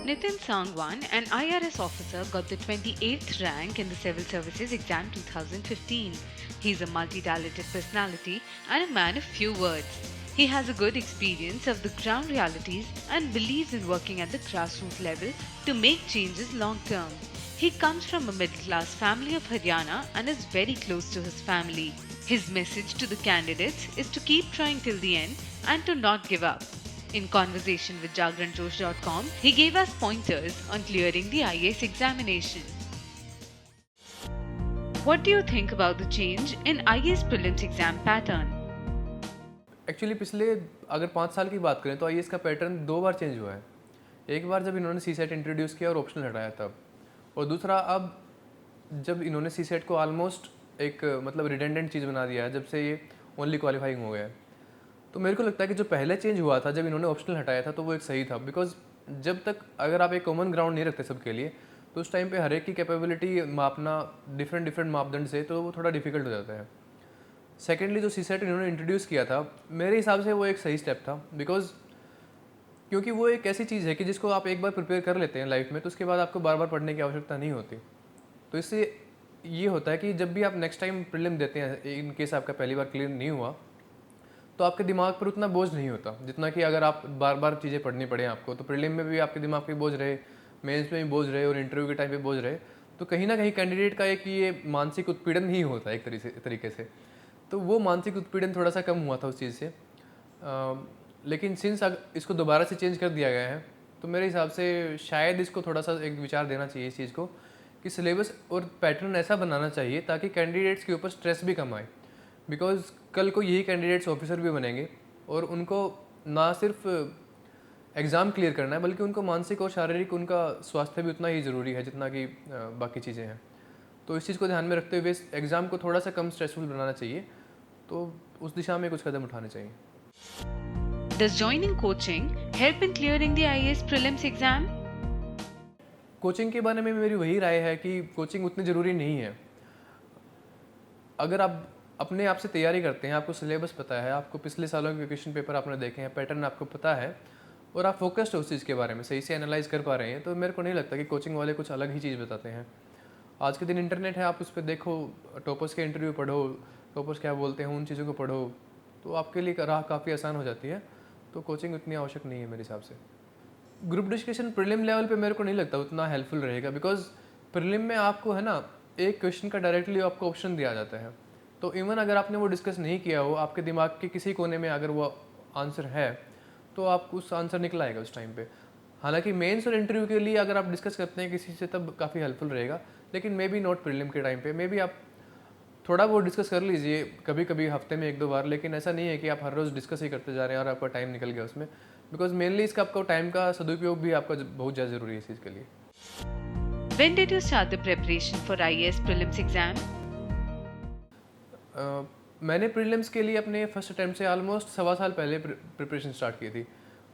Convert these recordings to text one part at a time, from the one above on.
Nitin Sangwan, an IRS officer, got the 28th rank in the Civil Services Exam 2015. He's a multi-talented personality and a man of few words. He has a good experience of the ground realities and believes in working at the grassroots level to make changes long term. He comes from a middle-class family of Haryana and is very close to his family. His message to the candidates is to keep trying till the end and to not give up. In conversation with JagranJosh.com, he gave us pointers on clearing the IAS examination. What do you think about the change in IAS prelims exam pattern? Actually पिछले अगर 5 साल की बात करें तो IAS का pattern 2 बार change हुआ है। एक बार जब इन्होंने सी सेट इंट्रोड्यूस किया और ऑप्शनल हटाया तब, और दूसरा अब जब इन्होंने सी सेट को ऑलमोस्ट एक मतलब रिडेंडेंट चीज़ बना दिया है जब से ये ओनली क्वालिफाइंग हो गया है। तो मेरे को लगता है कि जो पहले चेंज हुआ था जब इन्होंने ऑप्शनल हटाया था तो वो एक सही था, बिकॉज जब तक अगर आप एक कॉमन ग्राउंड नहीं रखते सबके लिए तो उस टाइम पे हर एक की कैपेबिलिटी मापना डिफरेंट मापदंड से तो वो थोड़ा डिफिकल्ट हो जाता है। सेकेंडली जो सी सेट इन्होंने इंट्रोड्यूस किया था मेरे हिसाब से वो एक सही स्टेप था, बिकॉज क्योंकि वो एक ऐसी चीज़ है कि जिसको आप एक बार प्रिपेयर कर लेते हैं लाइफ में तो उसके बाद आपको बार बार पढ़ने की आवश्यकता नहीं होती। तो इससे ये होता है कि जब भी आप नेक्स्ट टाइम प्रीलिम देते हैं, इन केस आपका पहली बार क्लियर नहीं हुआ, तो आपके दिमाग पर उतना बोझ नहीं होता जितना कि अगर आप बार बार चीज़ें पढ़नी पड़े आपको। तो प्रीलिम में भी आपके दिमाग पे बोझ रहे, मेंस में भी बोझ रहे और इंटरव्यू के टाइम पे बोझ रहे, तो कहीं ना कहीं कैंडिडेट का एक ये मानसिक उत्पीड़न ही होता है एक तरीके से। तो वो मानसिक उत्पीड़न थोड़ा सा कम हुआ था उस चीज़ से। लेकिन सिंस इसको दोबारा से चेंज कर दिया गया है तो मेरे हिसाब से शायद इसको थोड़ा सा एक विचार देना चाहिए इस चीज़ को कि सिलेबस और पैटर्न ऐसा बनाना चाहिए ताकि कैंडिडेट्स के ऊपर स्ट्रेस भी कम आए, बिकॉज कल को यही कैंडिडेट्स ऑफिसर भी बनेंगे और उनको ना सिर्फ एग्ज़ाम क्लियर करना है बल्कि उनको मानसिक और शारीरिक उनका स्वास्थ्य भी उतना ही ज़रूरी है जितना कि बाकी चीज़ें हैं। तो इस चीज़ को ध्यान में रखते हुए एग्ज़ाम को थोड़ा सा कम स्ट्रेसफुल बनाना चाहिए, तो उस दिशा में कुछ कदम उठाने चाहिए। Does joining coaching help in clearing the IAS prelims exam? Coaching के बारे में मेरी वही राय है कि कोचिंग उतनी ज़रूरी नहीं है। अगर आप अपने आप से तैयारी करते हैं, आपको सिलेबस पता है, आपको पिछले सालों के क्वेश्चन पेपर आपने देखे हैं, पैटर्न आपको पता है और आप फोकस्ड हो उस चीज़ के बारे में, सही से एनालाइज कर पा रहे हैं, तो मेरे को नहीं लगता कि कोचिंग वाले कुछ अलग ही चीज़ बताते हैं। आज के दिन इंटरनेट है, आप उस पर देखो, टॉपर्स के इंटरव्यू पढ़ो, टॉपर्स क्या बोलते हैं उन चीज़ों को पढ़ो, तो आपके लिए राह काफ़ी आसान हो जाती है। तो कोचिंग उतनी आवश्यक नहीं है मेरे हिसाब से। ग्रुप डिस्कशन प्रीलिम लेवल पे मेरे को नहीं लगता उतना हेल्पफुल रहेगा, बिकॉज प्रीलिम में आपको है ना एक क्वेश्चन का डायरेक्टली आपको ऑप्शन दिया जाता है, तो इवन अगर आपने वो डिस्कस नहीं किया हो, आपके दिमाग के किसी कोने में अगर वो आंसर है तो आपको उस आंसर निकल आएगा उस टाइम पे। हालांकि मेंस और इंटरव्यू के लिए अगर आप डिस्कस करते हैं किसी से तब काफ़ी हेल्पफुल रहेगा, लेकिन मे बी नॉट प्रीलिम के टाइम पे। मे बी आप थोड़ा बहुत डिस्कस कर लीजिए कभी कभी हफ्ते में 1-2 बार, लेकिन ऐसा नहीं है कि आप हर रोज़ डिस्कस ही करते जा रहे हैं और आपका टाइम निकल गया उसमें, बिकॉज मेनली इसका आपका टाइम का सदुपयोग भी आपका बहुत ज़्यादा ज़रूरी है इस चीज़ के लिए। When did you start the preparation for IAS prelims exam? मैंने प्रीलिम्स के लिए अपने फर्स्ट अटैम्प्ट से ऑलमोस्ट 1.25 साल पहले प्रिपरेशन स्टार्ट की थी,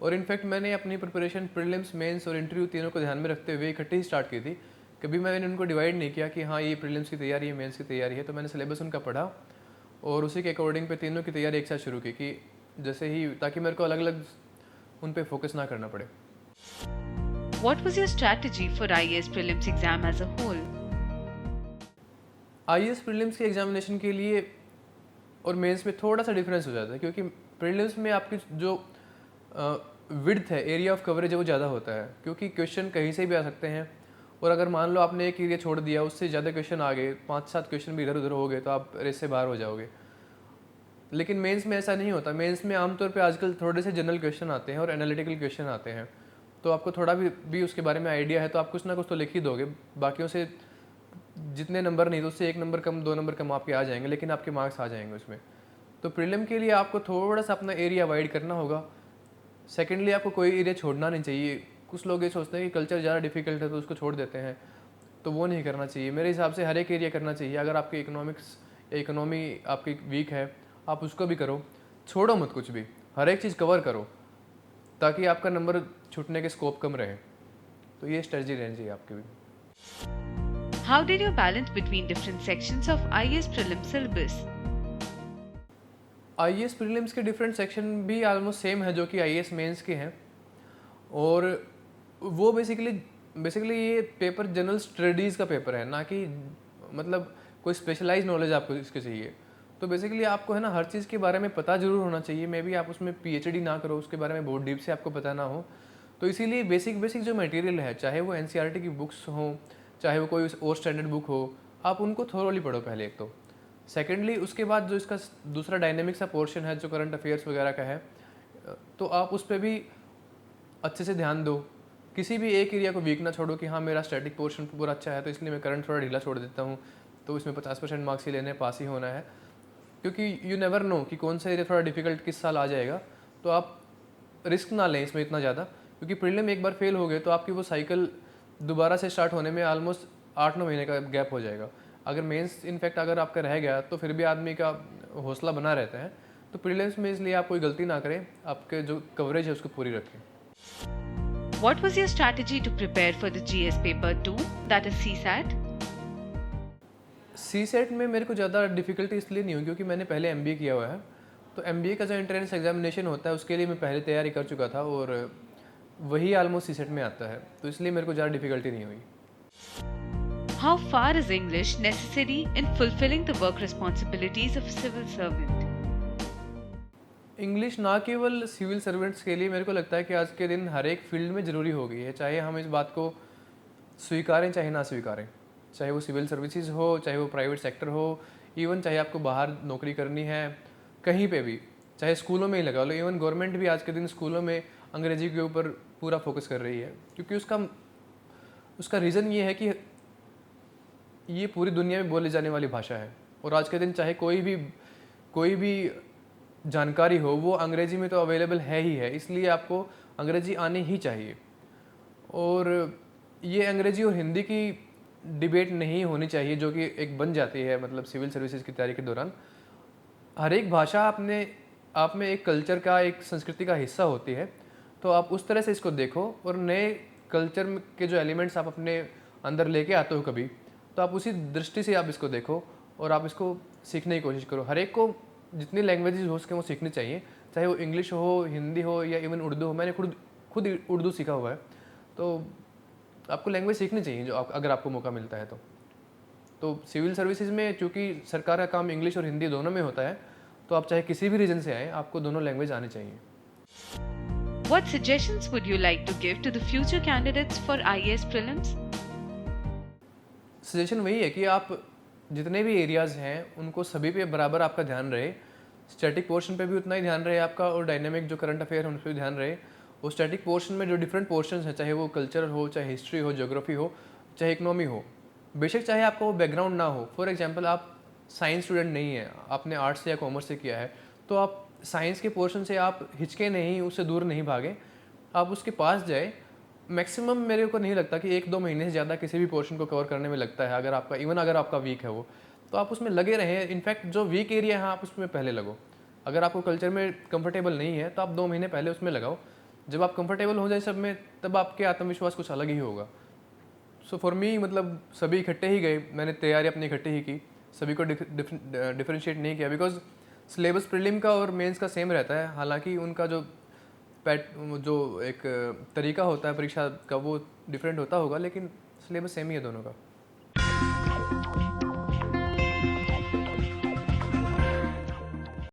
और इनफैक्ट मैंने अपनी प्रिपरेशन प्रीलिम्स, मेंस और इंटरव्यू तीनों को ध्यान में रखते हुए इकट्ठे ही स्टार्ट की थी। कभी मैंने उनको डिवाइड नहीं किया कि हाँ ये प्रीलिम्स की तैयारी है, मेंस की तैयारी है। तो मैंने सिलेबस उनका पढ़ा और उसी के अकॉर्डिंग पे तीनों की तैयारी एक साथ शुरू की कि जैसे ही, ताकि मेरे को अलग अलग उन पे फोकस ना करना पड़े। What was your strategy for IAS prelims exam as a whole? IAS prelims के एग्जामिनेशन के लिए और मेंस में थोड़ा सा डिफरेंस हो जाता है, क्योंकि प्रीलिम्स में आपकी जो विड्थ है, एरिया ऑफ कवरेज है, वो ज़्यादा होता है, क्योंकि क्वेश्चन कहीं से भी आ सकते हैं। और अगर मान लो आपने एक एरिया छोड़ दिया, उससे ज़्यादा क्वेश्चन आ गए, 5-7 क्वेश्चन भी इधर उधर हो गए, तो आप रेस से बाहर हो जाओगे। लेकिन मेंस में ऐसा नहीं होता। मेंस में आमतौर पे आजकल थोड़े से जनरल क्वेश्चन आते हैं और एनालिटिकल क्वेश्चन आते हैं, तो आपको थोड़ा भी उसके बारे में आइडिया है तो आप कुछ ना कुछ तो लिख ही दोगे। बाकियों से जितने नंबर नहीं तो उससे 1 नंबर कम, 2 नंबर कम आपके आ जाएंगे, लेकिन आपके मार्क्स आ जाएंगे उसमें। तो प्रीलिम के लिए आपको थोड़ा सा अपना एरिया वाइड करना होगा। सेकेंडली आपको कोई एरिया छोड़ना नहीं चाहिए। कुछ लोग ये सोचते हैं कि कल्चर ज़्यादा डिफिकल्ट है तो उसको छोड़ देते हैं, तो वो नहीं करना चाहिए। मेरे हिसाब से हर एक एरिया करना चाहिए। अगर आपकी इकोनॉमिक्स या इकोनॉमी आपकी वीक है, आप उसको भी करो, छोड़ो मत कुछ भी, हर एक चीज़ कवर करो ताकि आपका नंबर छूटने के स्कोप कम रहे। तो ये स्ट्रेटजी रहनी चाहिए आपकी भी। How did you balance between different sections of IAS prelims syllabus? IAS prelims के डिफरेंट सेक्शन भी ऑलमोस्ट सेम है जो कि आईएएस मेंस के हैं। और वो बेसिकली बेसिकली ये पेपर जनरल स्टडीज़ का पेपर है, ना कि मतलब कोई स्पेशलाइज नॉलेज आपको इसके चाहिए। तो बेसिकली आपको है ना हर चीज़ के बारे में पता ज़रूर होना चाहिए, मे बी आप उसमें पीएचडी ना करो, उसके बारे में बहुत डीप से आपको पता ना हो। तो इसीलिए बेसिक बेसिक जो मटेरियल है, चाहे वो एनसीईआरटी की बुक्स हों, चाहे वो कोई और स्टैंडर्ड बुक हो, आप उनको थोरोली पढ़ो पहले एक तो। सेकेंडली उसके बाद जो इसका दूसरा डायनेमिक सा पोर्शन है जो करंट अफेयर्स वगैरह का है, तो आप उस पर भी अच्छे से ध्यान दो। किसी भी एक एरिया को वीक ना छोड़ो कि हाँ मेरा स्टैटिक पोर्शन पूरा अच्छा है तो इसलिए मैं करंट थोड़ा ढीला छोड़ देता हूँ, तो इसमें 50% मार्क्स ही लेने, पास ही होना है। क्योंकि यू नेवर नो कि कौन सा एरिया थोड़ा डिफिकल्ट किस साल आ जाएगा। तो आप रिस्क ना लें इसमें इतना ज़्यादा, क्योंकि प्रीलिम एक बार फेल हो गए तो आपकी वो साइकिल दोबारा से स्टार्ट होने में ऑलमोस्ट 8-9 महीने का गैप हो जाएगा। अगर मेंस इनफैक्ट अगर आपका रह गया तो फिर भी आदमी का हौसला बना रहता है। तो प्रीलिम्स में इसलिए आप कोई गलती ना करें, आपके जो कवरेज है उसको पूरी रखें। What was your strategy to prepare for the GS paper 2, that is CSAT? CSAT में मेरे को ज़्यादा डिफिकल्टी इसलिए नहीं हुई क्योंकि मैंने पहले एमबीए किया हुआ है। तो एमबीए का जो एंट्रेंस एग्जामिनेशन होता है उसके लिए मैं पहले तैयारी कर चुका था और वही ऑलमोस्ट सी सेट में आता है, तो इसलिए मेरे को ज़्यादा डिफिकल्टी नहीं हुई। How far is English necessary in fulfilling the work responsibilities of a civil servant? English ना केवल सिविल सर्वेंट्स के लिए, मेरे को लगता है कि आज के दिन हर एक फील्ड में ज़रूरी हो गई है, चाहे हम इस बात को स्वीकारें चाहे ना स्वीकारें। चाहे वो सिविल सर्विसेज हो, चाहे वो प्राइवेट सेक्टर हो, इवन चाहे आपको बाहर नौकरी करनी है, कहीं पे भी, चाहे स्कूलों में ही लगा लो। इवन गवर्नमेंट भी आज के दिन स्कूलों में अंग्रेजी के ऊपर पूरा फोकस कर रही है, क्योंकि उसका रीज़न ये है कि ये पूरी दुनिया में बोली जाने वाली भाषा है। और आज के दिन चाहे कोई भी जानकारी हो वो अंग्रेजी में तो अवेलेबल है ही है, इसलिए आपको अंग्रेजी आनी ही चाहिए। और ये अंग्रेजी और हिंदी की डिबेट नहीं होनी चाहिए जो कि एक बन जाती है मतलब सिविल सर्विसेज की तैयारी के दौरान। हर एक भाषा आप में एक कल्चर का, एक संस्कृति का हिस्सा होती है, तो आप उस तरह से इसको देखो और नए कल्चर के जो एलिमेंट्स आप अपने अंदर लेके आते हो कभी, तो आप उसी दृष्टि से आप इसको देखो और आप इसको सीखने की कोशिश करो। हर एक को जितनी लैंग्वेजेस हो सके वो सीखनी चाहिए, चाहे वो इंग्लिश हो, हिंदी हो या इवन उर्दू हो। मैंने खुद उर्दू सीखा हुआ है, तो आपको लैंग्वेज सीखनी चाहिए जो अगर आपको मौका मिलता है तो सिविल सर्विसेज में चूँकि सरकार का काम इंग्लिश और हिंदी दोनों में होता है, तो आप चाहे किसी भी रीजन से आए, आपको दोनों लैंग्वेज आनी चाहिए। What suggestions would you like to give to the future candidates for IAS prelims? Suggestion वही है कि आप जितने भी एरियाज़ हैं उनको सभी पे बराबर आपका ध्यान रहे। स्टैटिक पोर्शन पे भी उतना ही ध्यान रहे आपका, और डायनेमिक जो करंट अफेयर है उन पर भी ध्यान रहे। और स्टैटिक पोर्शन में जो डिफरेंट पोर्शंस हैं, चाहे वो कल्चर हो, चाहे हिस्ट्री हो, ज्योग्राफी हो, चाहे इकोनॉमी हो, बेशक चाहे आपका वो बैकग्राउंड ना हो। फॉर एग्जांपल आप साइंस स्टूडेंट नहीं है, आपने आर्ट्स या कॉमर्स से किया है, तो आप साइंस के पोर्शन से आप हिचके नहीं, उससे दूर नहीं भागे, आप उसके पास जाए। मैक्सिमम मेरे को नहीं लगता कि 1-2 महीने से ज़्यादा किसी भी पोर्शन को कवर करने में लगता है। अगर आपका वीक है वो, तो आप उसमें लगे रहें। इनफैक्ट जो वीक एरिया है आप उसमें पहले लगो। अगर आपको कल्चर में कंफर्टेबल नहीं है तो आप 2 महीने पहले उसमें लगाओ। जब आप कंफर्टेबल हो जाए सब में, तब आपके आत्मविश्वास कुछ अलग ही होगा। सो फॉर मी मतलब सभी इकट्ठे ही गए, मैंने तैयारी अपनी इकट्ठी ही की, सभी को डिफरेंशिएट नहीं किया, बिकॉज सिलेबस प्रीलिम का और मेंस का सेम रहता है। हालांकि उनका जो एक तरीका होता है परीक्षा का वो डिफरेंट होता होगा, लेकिन सिलेबस सेम ही है दोनों का।